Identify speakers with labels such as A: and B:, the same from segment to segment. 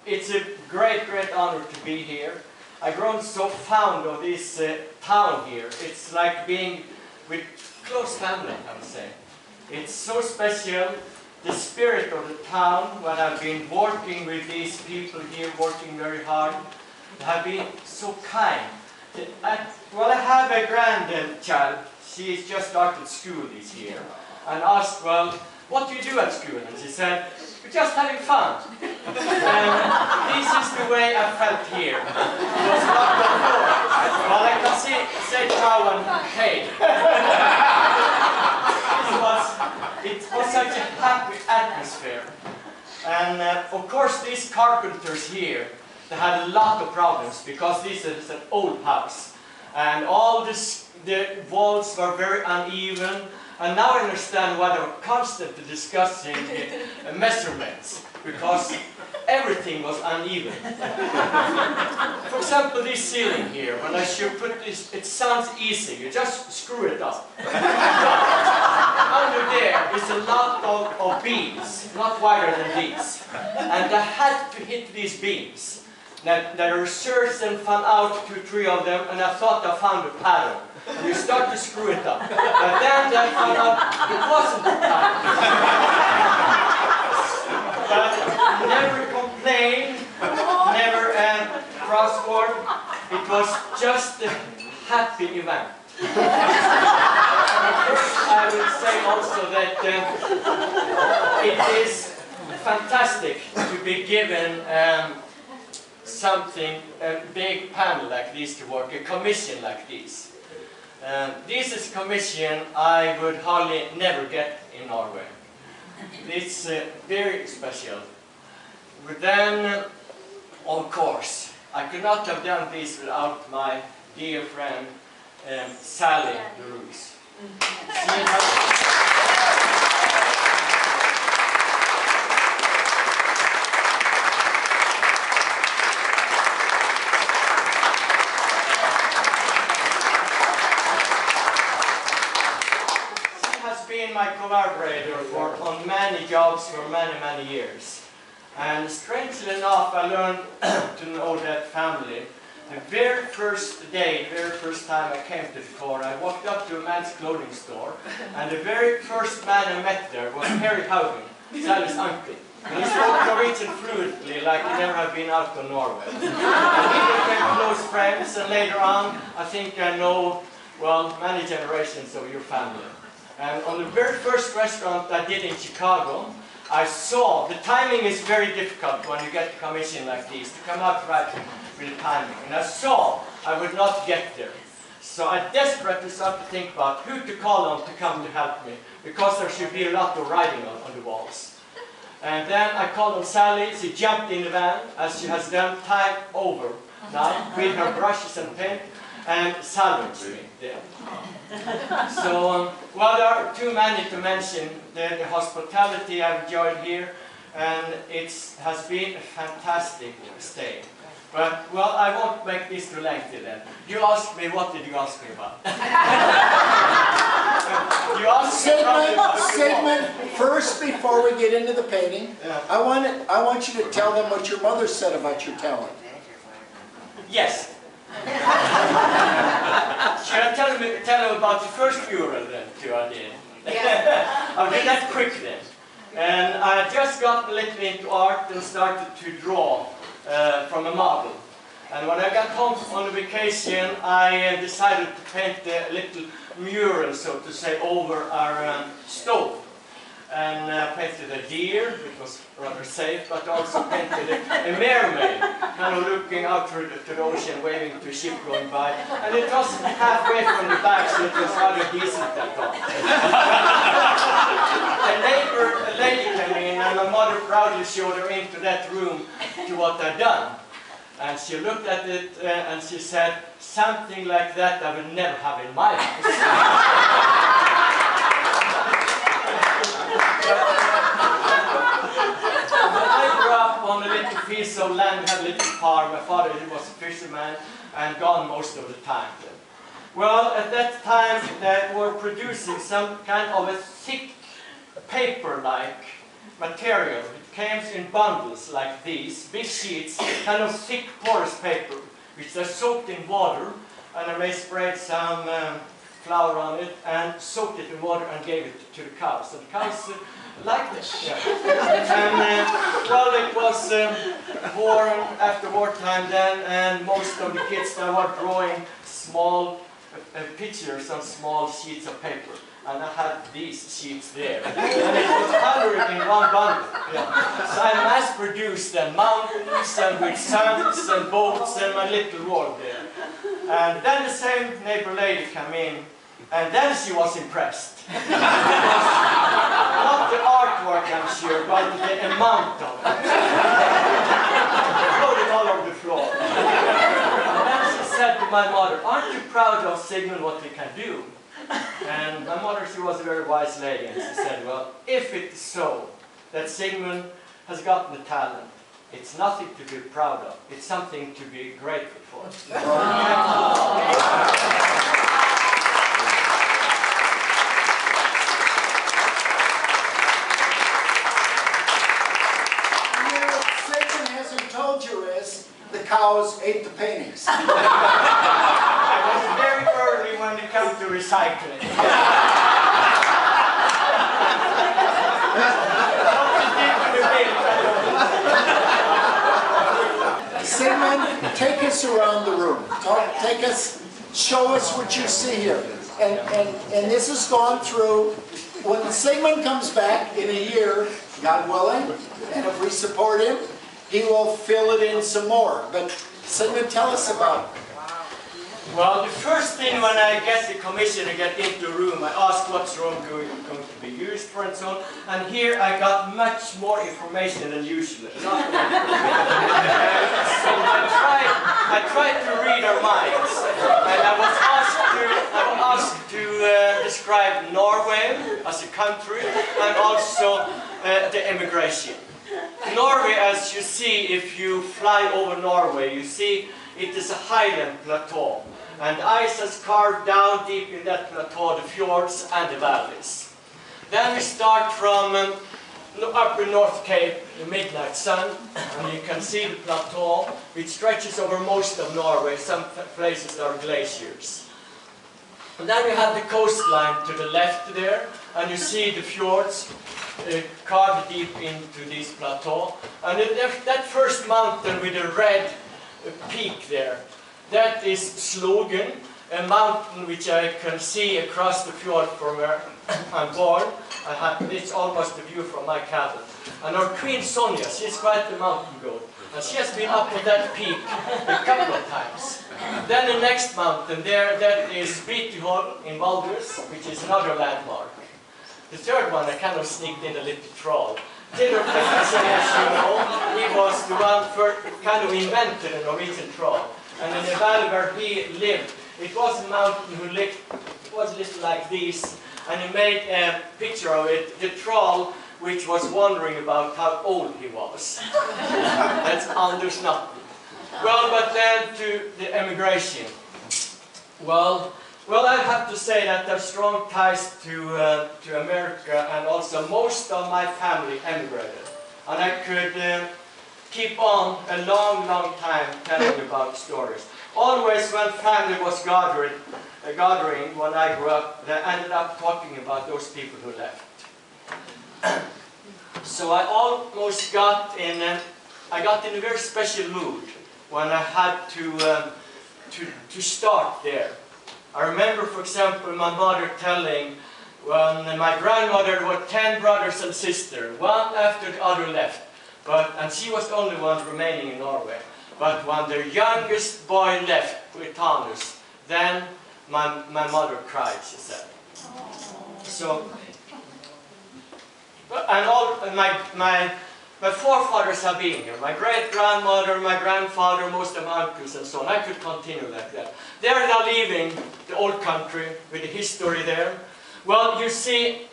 A: it's a great honor to be here. I've grown so fond of this town here. It's like being with close family, I would say. It's so special. The spirit of the town, when I've been working with these people here, working very hard, they have been so kind. Well, I have a grandchild. She's just started school this year. And asked, well, what do you do at school? And she said, we're just having fun. And this is the way I felt here. It was not before. Well, I can say ciao and hey. It was such a happy atmosphere. And of course, these carpenters here, they had a lot of problems because this is an old house. And all the walls were very uneven. And now I understand why they were constantly discussing the measurements, because everything was uneven. For example, this ceiling here, when I should put this, it sounds easy, you just screw it up. Under there is a lot of beams, not wider than these. And I had to hit these beams. Now, the researched and found out 2 or 3 of them, and I thought I found a pattern. And you start to screw it up. But then I found out it wasn't a pattern. But never complained, never crossword. It was just a happy event. I will say also that it is fantastic to be given something, a big panel like this to work, a commission like this. This is a commission I would hardly never get in Norway. It's very special. But then, of course, I could not have done this without my dear friend Sally Ruiz. My collaborator on many jobs for many years. And strangely enough, I learned to know that family. The very first day, the very first time I came to the core, I walked up to a man's clothing store, and the very first man I met there was Harry Haugen, Sally's uncle. And he spoke Norwegian fluently, like he never had been out of Norway. And we became close friends, and later on, I think I know, well, many generations of your family. And on the very first restaurant I did in Chicago, I saw, the timing is very difficult when you get a commission like this, to come out right with the timing. And I saw I would not get there. So I desperately started to think about who to call on to come to help me, because there should be a lot of writing on the walls. And then I called on Sally. She jumped in the van, as she has done time over now, with her brushes and paint, and salvaged me there. So, well, there are too many to mention. The hospitality I've enjoyed here, and it has been a fantastic stay. But, well, I won't make this too lengthy then. You asked me, what did you ask me about? You asked
B: Sigmund, first, before we get into the painting, yeah. I want you to tell them what your mother said about your talent.
A: Yes. Should I tell them about the first mural then, too, I did? Yeah. I'll do that quick then. And I just got a little into art and started to draw from a model. And when I got home on a vacation, I decided to paint a little mural, so to say, over our stove. And painted a deer, which was rather safe, but also painted a mermaid, kind of looking out to the ocean, waving to a ship going by. And it was halfway from the back, so it was rather decent at all. A lady came in, and my mother proudly showed her into that room to what I'd done. And she looked at it and she said, something like that I will never have in my house. I grew up on a little piece of land. We had a little farm. My father was a fisherman and gone most of the time. Well, at that time they were producing some kind of a thick paper-like material with came in bundles like these, big sheets, kind of thick porous paper, which are soaked in water, and I may sprayed some flour on it and soaked it in water and gave it to the cows. So the cows liked it. Yeah. And well, it was war after wartime then, and most of the kids that were drawing small pictures on small sheets of paper. And I had these sheets there. And it was colored in one bundle. Yeah. So I mass-produced them, mountains and with suns and boats and my little world there. And then the same neighbor lady came in, and then she was impressed. Not the artwork, I'm sure, but the amount of it. Floated all over the floor. And then she said to my mother, "Aren't you proud of Sigmund, what he can do?" And my mother, she was a very wise lady, and she said, "Well, if it's so that Sigmund has gotten the talent, it's nothing to be proud of. It's something to be grateful for."
B: Sigmund hasn't told you is the cows ate the paintings.
A: I was very early when it comes to recycling.
B: Sigmund, take us around the room. Show us what you see here. And this has gone through, when Sigmund comes back in a year, God willing, and if we support him, he will fill it in some more. But Sigmund, tell us about it.
A: Well, the first thing when I get the commission to get into the room, I ask what's room going to be used for and so on. And here I got much more information than usual. So I tried to read our minds. And I was asked to describe Norway as a country and also the immigration. Norway, as you see, if you fly over Norway, you see it is a highland plateau. And ice has carved down deep in that plateau the fjords and the valleys. Then we start from upper North Cape, the midnight sun, and you can see the plateau which stretches over most of Norway. Some places are glaciers. And then we have the coastline to the left there, and you see the fjords carved deep into this plateau. And that first mountain with the red peak there, that is Slogen, a mountain which I can see across the fjord from where I'm born. It's almost a view from my cabin. And our Queen Sonja, she's quite a mountain goat. And she has been up on that peak a couple of times. Then the next mountain there, that is Spritihol in Valdres, which is another landmark. The third one, I kind of sneaked in a little troll. Theodor Christensen, as you know, he was the one who kind of invented a Norwegian troll. And in the valley where he lived, it was a mountain who lived, it was a little like this, and he made a picture of it, the troll, which was wondering about how old he was. That's Anders Natten. Well, but then to the emigration. Well, I have to say that I have strong ties to America, and also most of my family emigrated. And I could keep on a long, long time telling about stories. Always when family was gathering when I grew up, they ended up talking about those people who left. So I almost got in a very special mood when I had to start there. I remember, for example, my mother telling when my grandmother were 10 brothers and sisters, one after the other left, and she was the only one remaining in Norway. But when their youngest boy left, Britannius, then my mother cried, she said. So, and all my forefathers have been here. My great-grandmother, my grandfather, most of my uncles and so on. I could continue like that. They're now leaving the old country with the history there. Well, you see,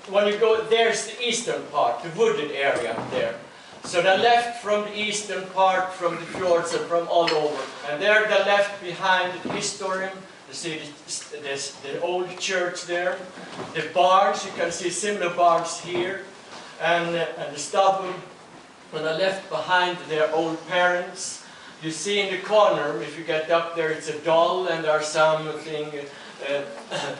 A: when you go, there's the eastern part, the wooded area there. So they left from the eastern part, from the fjords and from all over. And there they left behind the history. You see the old church there. The barns, you can see similar barns here. and the stubble. On the left behind their old parents. You see in the corner, if you get up there, it's a doll and there are something,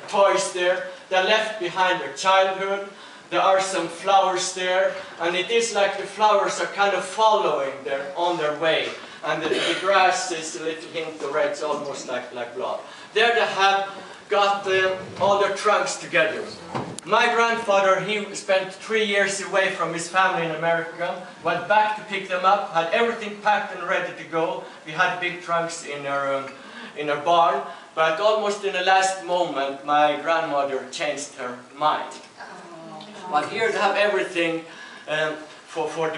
A: toys there. They're left behind their childhood. There are some flowers there, and it is like the flowers are kind of following on their way. And the grass is a little hint of red, it's almost like blood. There they have got all their trunks together. My grandfather, he spent 3 years away from his family in America, went back to pick them up, had everything packed and ready to go. We had big trunks in our barn, but almost in the last moment, my grandmother changed her mind. But here they have everything for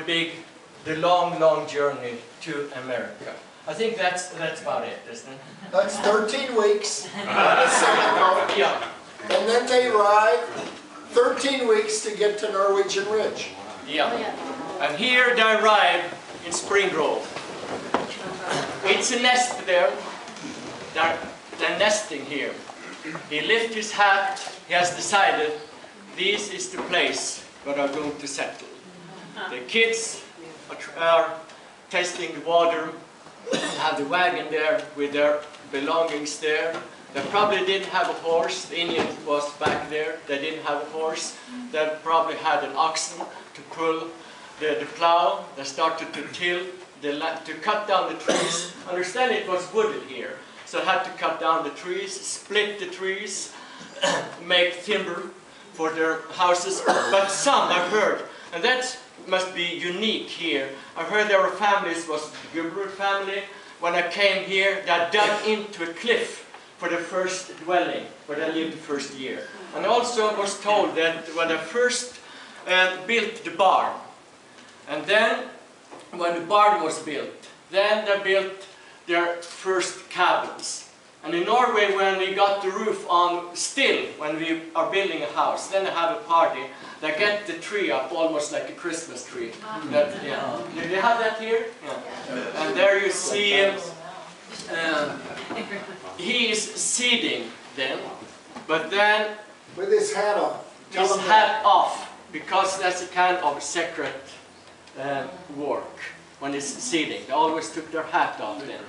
A: the long journey to America. I think that's about it, isn't it?
B: That's 13 weeks. Yeah. And then they ride 13 weeks to get to Norwegian Ridge.
A: Yeah. And here they arrive in Spring Grove. It's a nest there. They're nesting here. He lifts his hat. He has decided this is the place where they're going to settle. The kids are tasting the water, have the wagon there with their belongings there. They probably didn't have a horse. The Indian was back there. They didn't have a horse. They probably had an oxen to pull the plow. They started to till, to cut down the trees. Understand it was wooded here. So they had to cut down the trees, split the trees, make timber for their houses. But some I've heard, and that must be unique here. I heard there were families, was the Gubber family. When I came here, they dug into a cliff for the first dwelling, where they lived the first year. And also I was told that when they first built the barn, and then when the barn was built, then they built their first cabins. And in Norway, when we got the roof on still, when we are building a house, then they have a party. They get the tree up almost like a Christmas tree. That, yeah. Do you have that here? Yeah. And there you see he is seeding them, but then
B: with his hat off.
A: His hat off, because that's a kind of secret work when he's seeding. They always took their hat off then,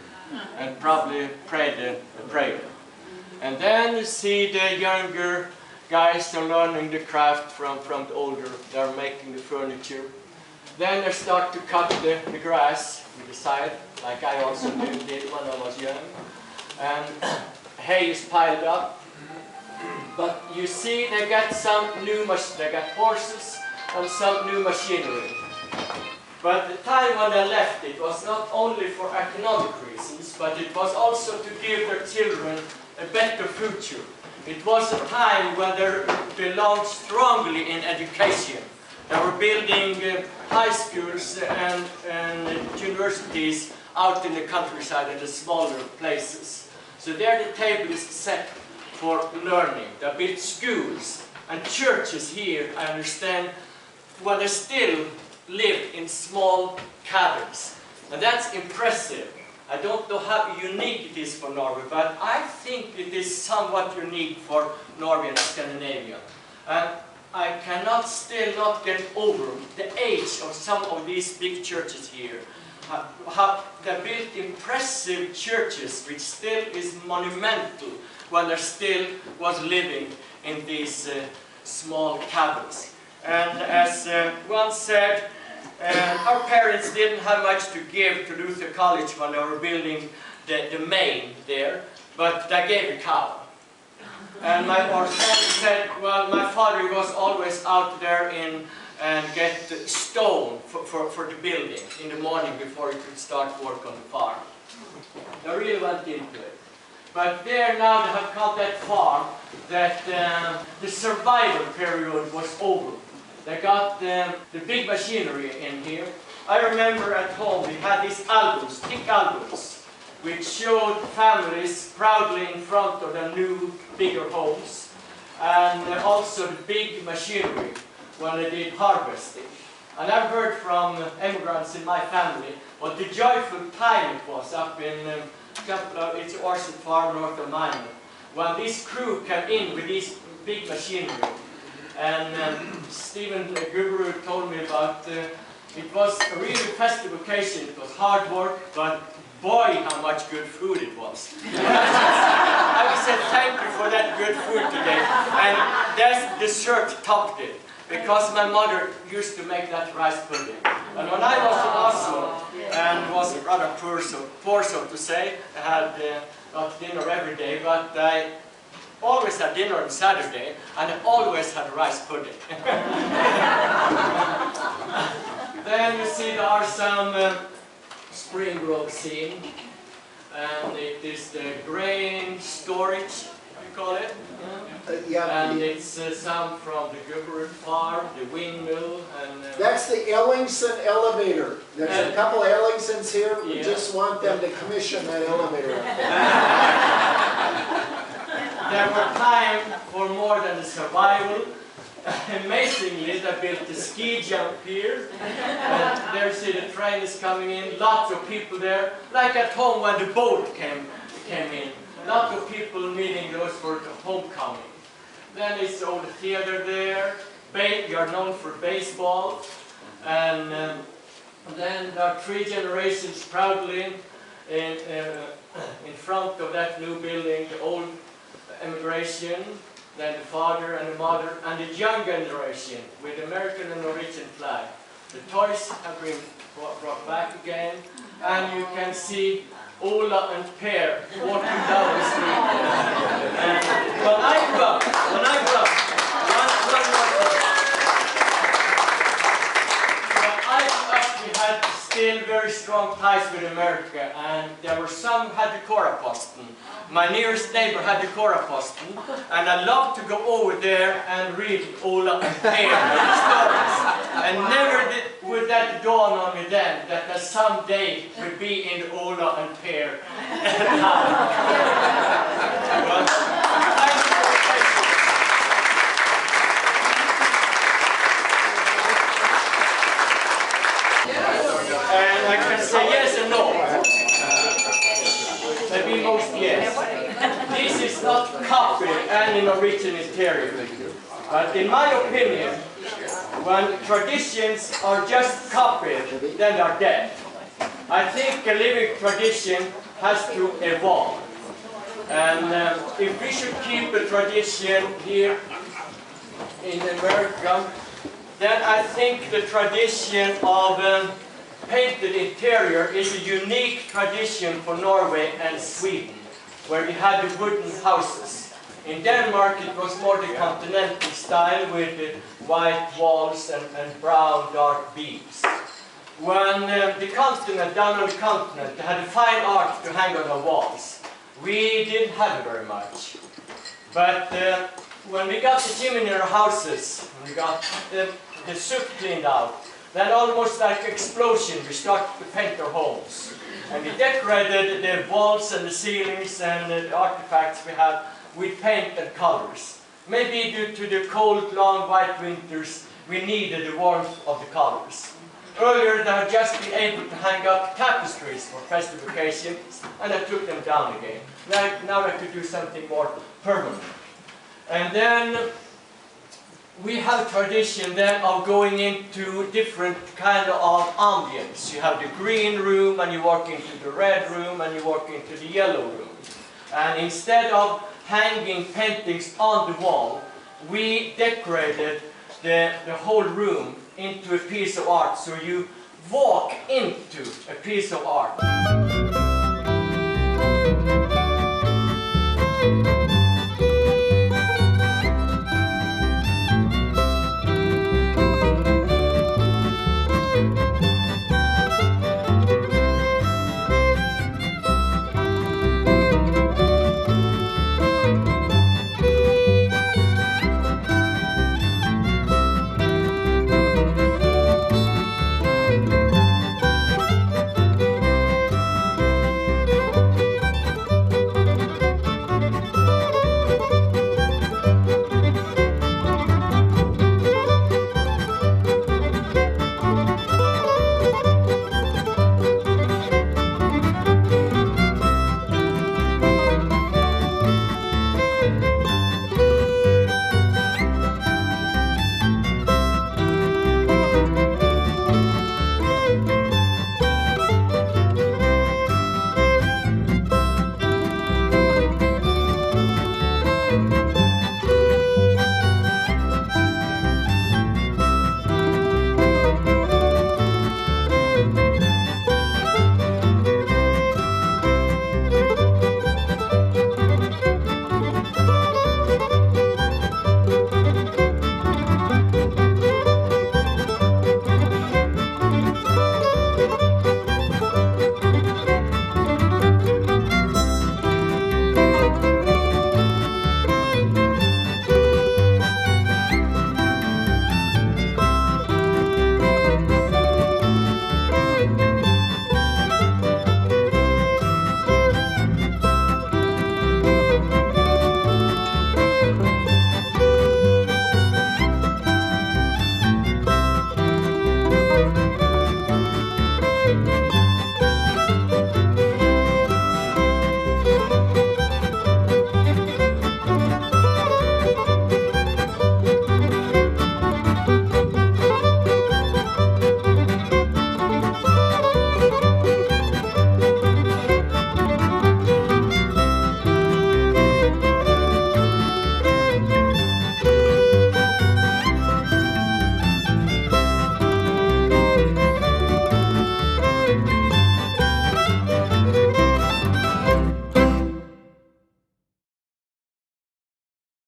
A: and probably prayed a prayer. And then you see the younger guys are learning the craft from the older. They're making the furniture. Then they start to cut the grass with the side, like I also did when I was young. And hay is piled up. But you see they got some new they got horses and some new machinery. But the time when they left it was not only for economic reasons, but it was also to give their children a better future. It was a time when they belonged strongly in education. They were building high schools and universities out in the countryside in the smaller places. So there the table is set for learning. They built schools and churches here, I understand, when they still lived in small cabins. And that's impressive. I don't know how unique it is for Norway, but I think it is somewhat unique for Norway and Scandinavia. And I cannot still not get over the age of some of these big churches here. How they built impressive churches which still is monumental when they still was living in these small cabins. And as one said, our parents didn't have much to give to Luther College when they were building the main there, but they gave a cow. And my father said, well, my father was always out there and get stone for the building in the morning before he could start work on the farm. They really went into it. But there now they have come that far that the survival period was over. They got the big machinery in here. I remember at home we had these albums, thick albums, which showed families proudly in front of their new, bigger homes, and also the big machinery when they did harvesting. And I've heard from immigrants in my family what the joyful time it was up in it's Aarseth farm north of Malmö, when this crew came in with these big machinery. And Stephen Guberud told me about it was a really festive occasion. It was hard work, but boy, how much good food it was. I would say thank you for that good food today. And that dessert topped it, because my mother used to make that rice pudding. And when I was in Oslo, and was rather poor, so to say, I had not dinner every day, but I always had dinner on Saturday, and I always had rice pudding. Then you see there are some Spring Grove scene, and it is the grain storage, you call it. And it's some from the Guberud farm, the windmill, and
B: that's the Ellingson elevator. There's a couple of Ellingsons here. We just want them to commission that elevator.
A: There were time for more than survival. Amazingly, they built a ski jump here. And there you see the train is coming in. Lots of people there, like at home when the boat came in. Lots of people meeting those for the homecoming. Then it's the old theater there. We are known for baseball. And then there are 3 generations proudly in front of that new building, the old immigration, then the father and the mother, and the young generation with the American and Norwegian flag. The toys have been brought back again, and you can see Ola and Per walking down the street. And when I grew up, we had still very strong ties with America, and there were some had the Koraposten. My nearest neighbor had the Koraposten, and I loved to go over there and read Ola and Per stories. And never would that dawn on me then that I someday would be in the Ola and Per. And I can say yes and no. Maybe most yes. This is not copied and in original interior. But in my opinion, when traditions are just copied, then they're dead. I think a living tradition has to evolve. And if we should keep a tradition here in America, then I think the tradition of painted interior is a unique tradition for Norway and Sweden, where we had the wooden houses. In Denmark it was more the continental style with the white walls and brown dark beams. When down on the continent, they had a fine art to hang on the walls. We didn't have it very much. But when we got the chimney in our houses, when we got the soot cleaned out, then almost like an explosion, we started to paint our homes. And we decorated the walls and the ceilings and the artifacts we had with paint and colors. Maybe due to the cold, long, white winters, we needed the warmth of the colors. Earlier, they had just been able to hang up tapestries for festive occasions, and I took them down again. Now I could do something more permanent. And then we have a tradition then of going into different kind of ambience. You have the green room, and you walk into the red room, and you walk into the yellow room. And instead of hanging paintings on the wall, we decorated the whole room into a piece of art. So you walk into a piece of art.